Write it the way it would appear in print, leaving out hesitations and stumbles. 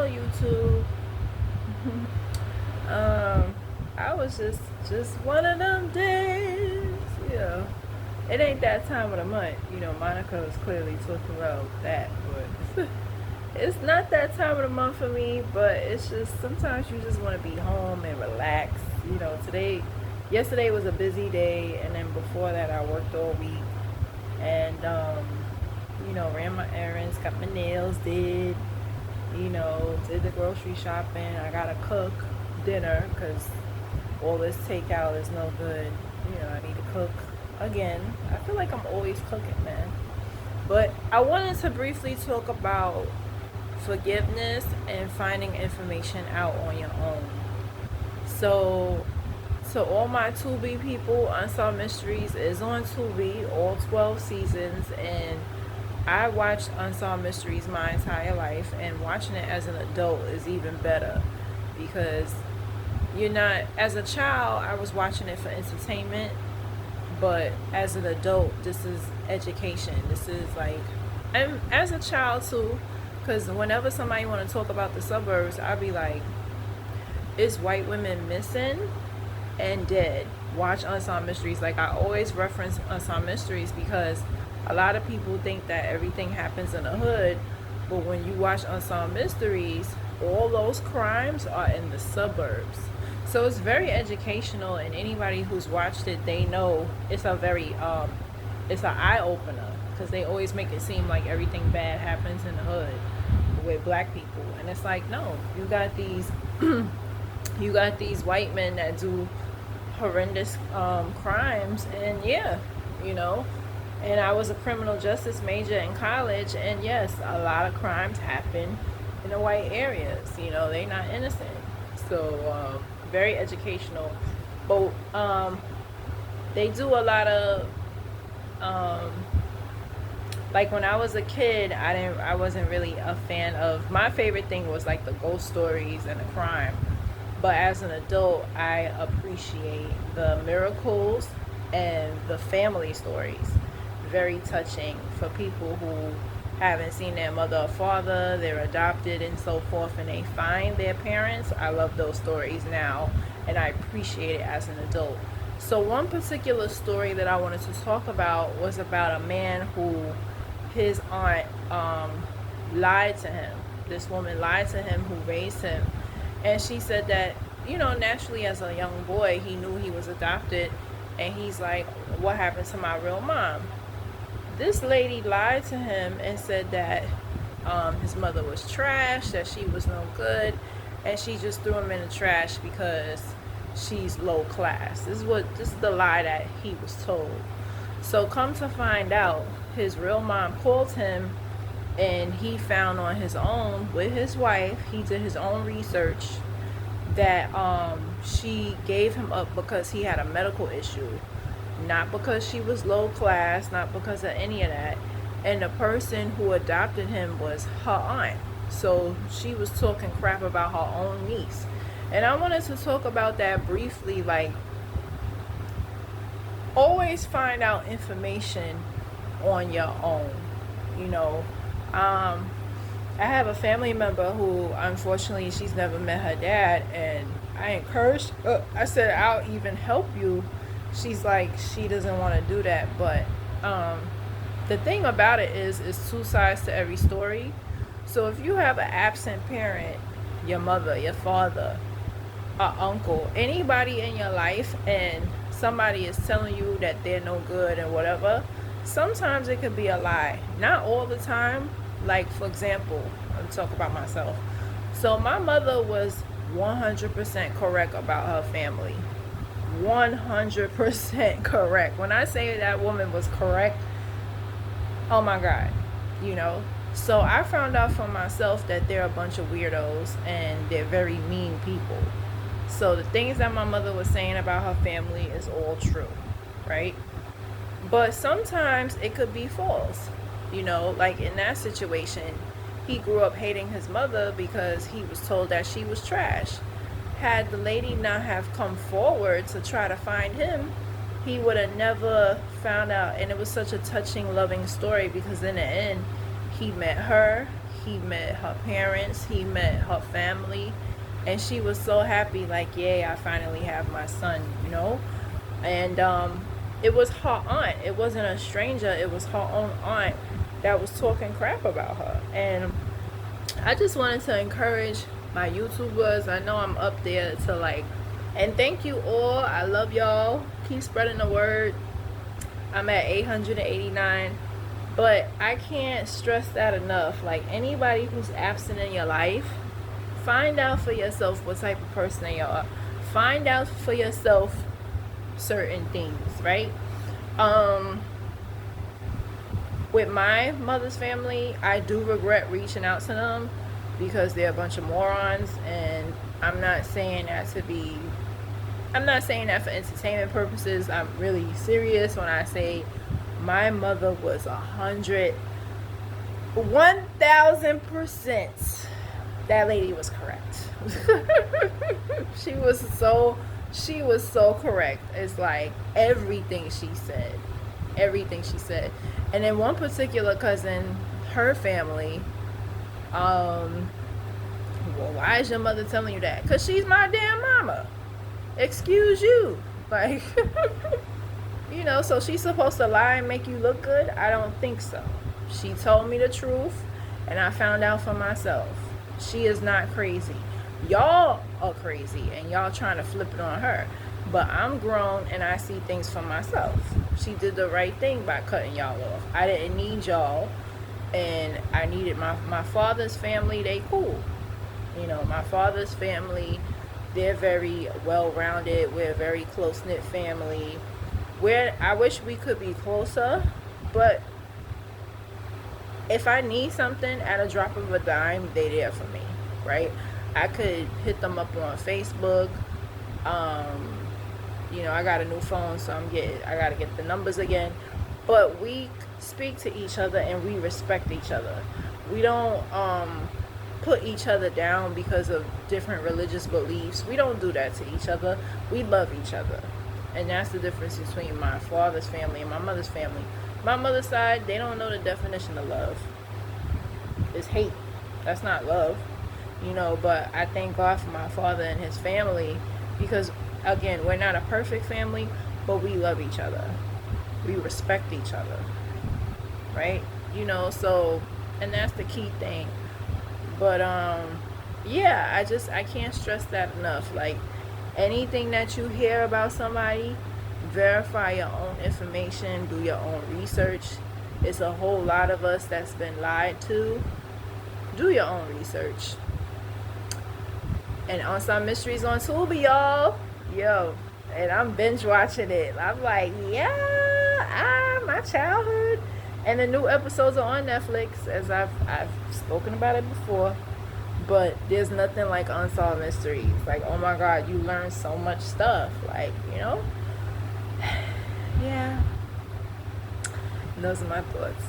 Hello, YouTube. I was just one of them days. Yeah, it ain't that time of the month. Monica was clearly talking about that, but it's not that time of the month for me. But it's just sometimes you just want to be home and relax. Yesterday was a busy day, and then before that, I worked all week, and ran my errands, got my nails did, did the grocery shopping. I gotta cook dinner because all this takeout is no good. I need to cook again. I feel like I'm always cooking, man. But I wanted to briefly talk about forgiveness and finding information out on your own. So, all my Tubi people, Unsolved Mysteries is on Tubi, all 12 seasons, and I watched Unsolved Mysteries my entire life, and watching it as an adult is even better because you're not, as a child, I was watching it for entertainment, but as an adult, this is education. This is like, and as a child too, because whenever somebody want to talk about the suburbs, I'll be like, is white women missing and dead? Watch Unsolved Mysteries. Like, I always reference Unsolved Mysteries because a lot of people think that everything happens in the hood, but when you watch Unsolved Mysteries, all those crimes are in the suburbs. So it's very educational, and anybody who's watched it, they know it's a very it's an eye-opener because they always make it seem like everything bad happens in the hood with black people, and it's like, no, you got these you got these white men that do horrendous crimes, and and I was a criminal justice major in college, and yes, a lot of crimes happen in the white areas. They're not innocent. So very educational. But they do a lot of like when I was a kid, I wasn't really a fan of. My favorite thing was like the ghost stories and the crime. But as an adult, I appreciate the miracles and the family stories. Very touching for people who haven't seen their mother or father, they're adopted and so forth, and they find their parents. I love those stories now, and I appreciate it as an adult. So one particular story that I wanted to talk about was about a man who his aunt lied to him. This woman lied to him who raised him, and she said that naturally as a young boy he knew he was adopted, and he's like, what happened to my real mom? This lady lied to him and said that his mother was trash, that she was no good, and she just threw him in the trash because she's low class. This is the lie that he was told. So come to find out, his real mom called him, and he found on his own with his wife, he did his own research, that she gave him up because he had a medical issue, not because she was low class, not because of any of that. And the person who adopted him was her aunt. So she was talking crap about her own niece. And I wanted to talk about that briefly. Like, always find out information on your own. I have a family member who, unfortunately, she's never met her dad, and I encouraged, I said, I'll even help you. She's like, she doesn't want to do that. But the thing about it is, it's two sides to every story. So if you have an absent parent, your mother, your father, an uncle, anybody in your life, and somebody is telling you that they're no good and whatever, sometimes it could be a lie. Not all the time. Like, for example, I'm talking about myself. So my mother was 100% correct about her family. 100% correct. When I say that woman was correct, oh my God, So I found out for myself that they're a bunch of weirdos and they're very mean people. So the things that my mother was saying about her family is all true, right? But sometimes it could be false. Like in that situation, he grew up hating his mother because he was told that she was trash. Had the lady not have come forward to try to find him, he would have never found out. And it was such a touching, loving story because in the end, he met her, he met her parents, he met her family, and she was so happy, like, yay, I finally have my son, you know. And it was her aunt. It wasn't a stranger. It was her own aunt that was talking crap about her. And I just wanted to encourage my YouTubers. I know I'm up there to like, and thank you all. I love y'all. Keep spreading the word. I'm at 889. But I can't stress that enough. Like, anybody who's absent in your life, find out for yourself what type of person they are. Find out for yourself certain things, right? With my mother's family, I do regret reaching out to them because they're a bunch of morons, and I'm not saying that for entertainment purposes. I'm really serious when I say my mother was 1000%. That lady was correct. she was so correct. It's like everything she said. And then one particular cousin, her family, well, why is your mother telling you that? Because she's my damn mama. Excuse you. Like, you know, so she's supposed to lie and make you look good? I don't think so. She told me the truth, and I found out for myself. She is not crazy. Y'all are crazy, and y'all trying to flip it on her. But I'm grown, and I see things for myself. She did the right thing by cutting y'all off. I didn't need y'all, and I needed my father's family. They cool. You know, my father's family, they're very well-rounded. We're a very close-knit family. I wish we could be closer, but if I need something at a drop of a dime, they there for me, right? I could hit them up on Facebook. You know, I got a new phone, so I gotta get the numbers again. But we speak to each other and we respect each other. We don't put each other down because of different religious beliefs. We don't do that to each other. We love each other. And that's the difference between my father's family and my mother's family. My mother's side, they don't know the definition of love. It's hate. That's not love. You know, but I thank God for my father and his family because, again, we're not a perfect family, but we love each other. We respect each other. Right? You know, so, and that's the key thing. But, yeah, I can't stress that enough. Like, anything that you hear about somebody, verify your own information, do your own research. It's a whole lot of us that's been lied to. Do your own research. And Unsolved Mysteries on Tubi, y'all. Yo, and I'm binge watching it. I'm like, yeah, my childhood. And the new episodes are on Netflix, as I've spoken about it before. But there's nothing like Unsolved Mysteries. Like, oh my God, you learn so much stuff. Like, you know? Yeah. And those are my thoughts.